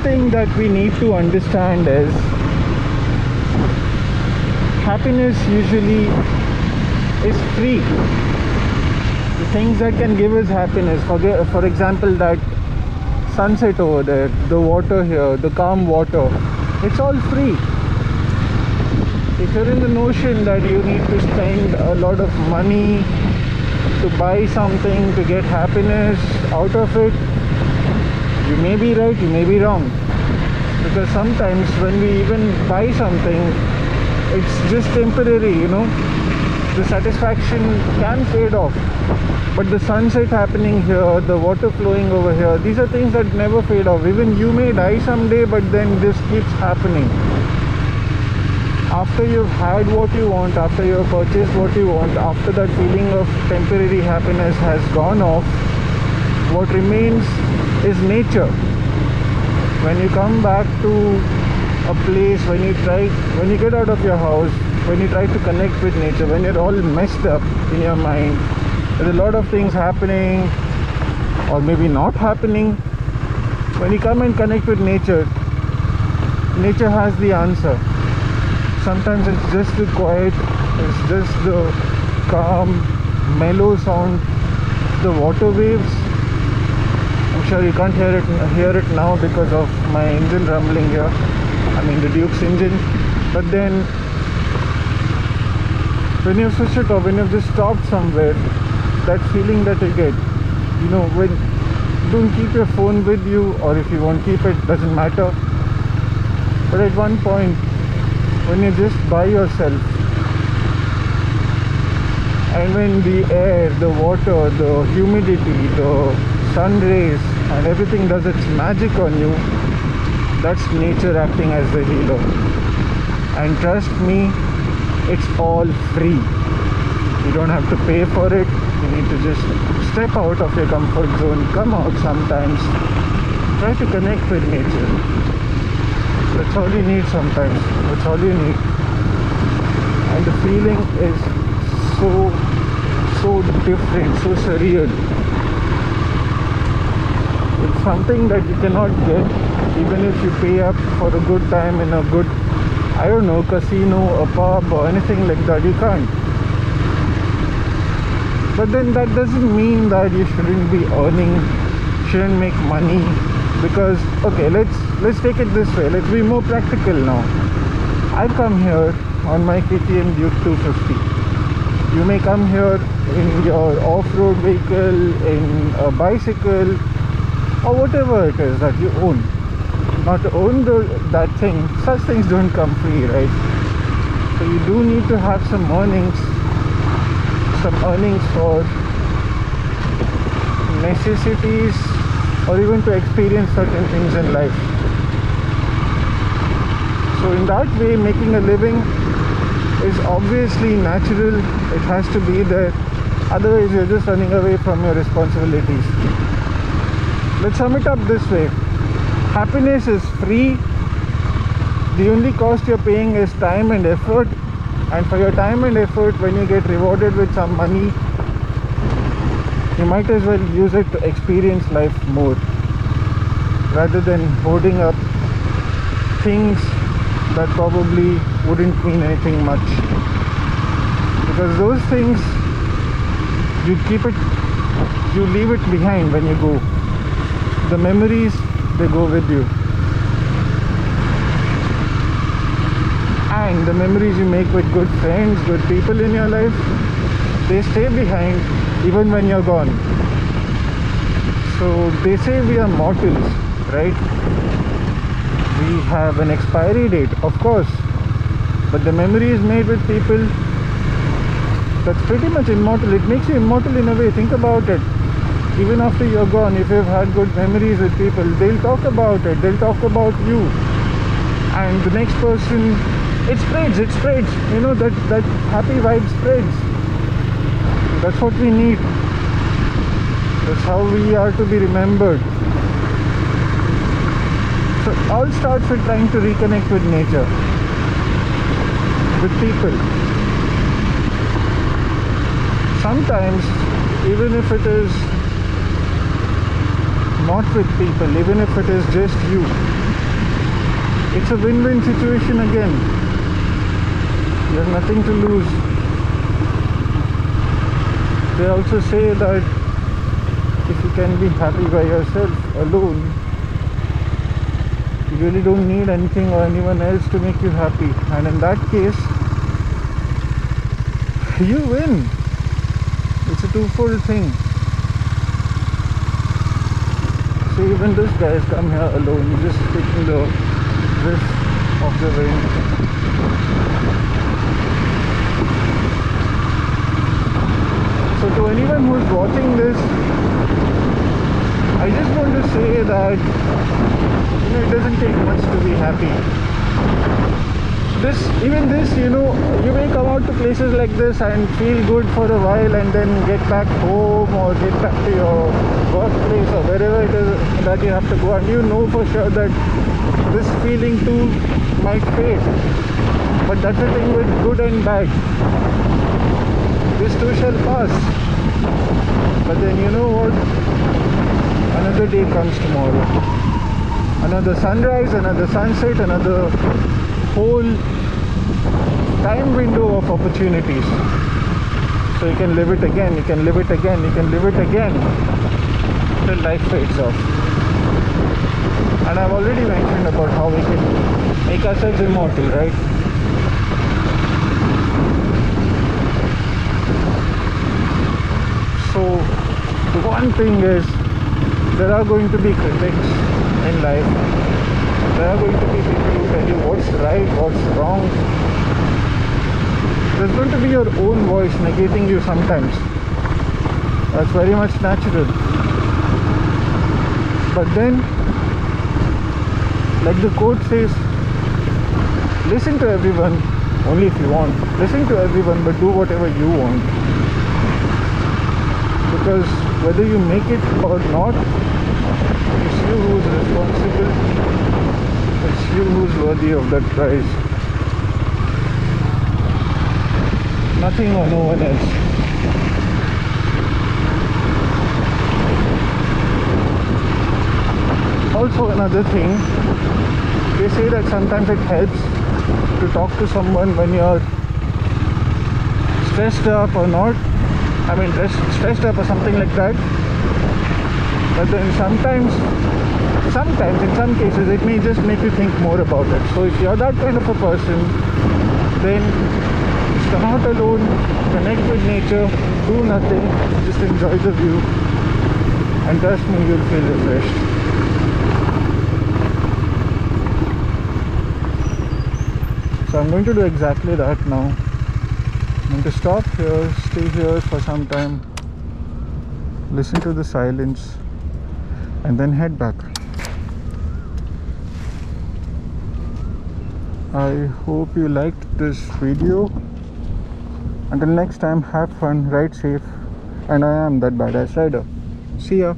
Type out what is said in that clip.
thing that we need to understand is happiness usually is free. The things that can give us happiness, for example, that sunset over there, the water here, the calm water, it's all free. If you're in the notion that you need to spend a lot of money to buy something to get happiness out of it, you may be right, you may be wrong. Because sometimes when we even buy something, it's just temporary, the satisfaction can fade off. But the sunset happening here, the water flowing over here, these are things that never fade off. Even you may die someday, but then this keeps happening. After you've had what you want, after you've purchased what you want, after that feeling of temporary happiness has gone off, what remains is nature. When you come back to a place, when you get out of your house, when you try to connect with nature, when you're all messed up in your mind, there's a lot of things happening or maybe not happening. When you come and connect with nature, nature has the answer. Sometimes it's just the quiet, it's just the calm, mellow sound, the water waves. I'm sure you can't hear it now because of my engine rumbling here. I mean the Duke's engine. But then when you've switched it off, when you've just stopped somewhere, that feeling that you get, when don't keep your phone with you, or if you won't keep it, doesn't matter. But at one point, when you're just by yourself, and when the air, the water, the humidity, the sun rays and everything does its magic on you, that's nature acting as the healer. And trust me, it's all free. You don't have to pay for it. You need to just step out of your comfort zone, come out sometimes, try to connect with nature. That's all you need sometimes. That's all you need. And the feeling is so different, so surreal. It's something that you cannot get even if you pay up for a good time in a good, casino, a pub or anything like that. You can't. But then that doesn't mean that you shouldn't be earning, shouldn't make money. Because, okay, let's take it this way. Let's be more practical now. I come here on my KTM Duke 250. You may come here in your off-road vehicle, in a bicycle, or whatever it is that you own. Now to own that thing, such things don't come free, right? So you do need to have some earnings for necessities, or even to experience certain things in life. So in that way, making a living is obviously natural. It has to be there. Otherwise, you're just running away from your responsibilities. Let's sum it up this way. Happiness is free. The only cost you're paying is time and effort. And for your time and effort, when you get rewarded with some money, you might as well use it to experience life more, rather than hoarding up things that probably wouldn't mean anything much. Because those things, you leave it behind when you go. The memories, they go with you. And the memories you make with good friends, good people in your life, they stay behind even when you're gone. So they say we are mortals, right? We have an expiry date, of course, but the memories made with people, that's pretty much immortal. It makes you immortal in a way. Think about it. Even after you're gone, if you've had good memories with people, they'll talk about it, they'll talk about you, and the next person, it spreads, that happy vibe spreads. That's what we need. That's how we are to be remembered. So it all starts with trying to reconnect with nature, with people. Sometimes, even if it is not with people, even if it is just you, It's a win-win situation again. You have nothing to lose. They also say that if you can be happy by yourself alone, you really don't need anything or anyone else to make you happy. And in that case, you win. It's a twofold thing. So even this guy has come here alone. He's just taking the whiff of the rain. So to anyone who's watching this, I just want to say that it doesn't take much to be happy. Even this, you may come out to places like this and feel good for a while and then get back home or get back to your workplace or wherever it is that you have to go, and you know for sure that this feeling too might fade. But that's the thing with good and bad. This too shall pass. But then you know what? Another day comes tomorrow. Another sunrise, another sunset, another whole time window of opportunities. So you can live it again, you can live it again, you can live it again till life fades off. And I've already mentioned about how we can make ourselves immortal, right? So the one thing is, there are going to be critics in life. There are going to be people who tell you what's right, what's wrong. There's going to be your own voice negating you sometimes. That's very much natural. But then, like the quote says, listen to everyone only if you want. Listen to everyone, but do whatever you want. Because whether you make it or not, it's you who's responsible. It's you who's worthy of that prize. Nothing or no one else. Also another thing, they say that sometimes it helps to talk to someone when you're stressed up or not. I mean stressed up or something like that. But then sometimes in some cases it may just make you think more about it. So if you're that kind of a person, then just come out alone, connect with nature, do nothing, just enjoy the view, and trust me, you'll feel refreshed. So I'm going to do exactly that now. I'm going to stop here, stay here for some time, listen to the silence, and then head back. I hope you liked this video. Until next time, have fun, ride safe, and I am that badass rider. See ya.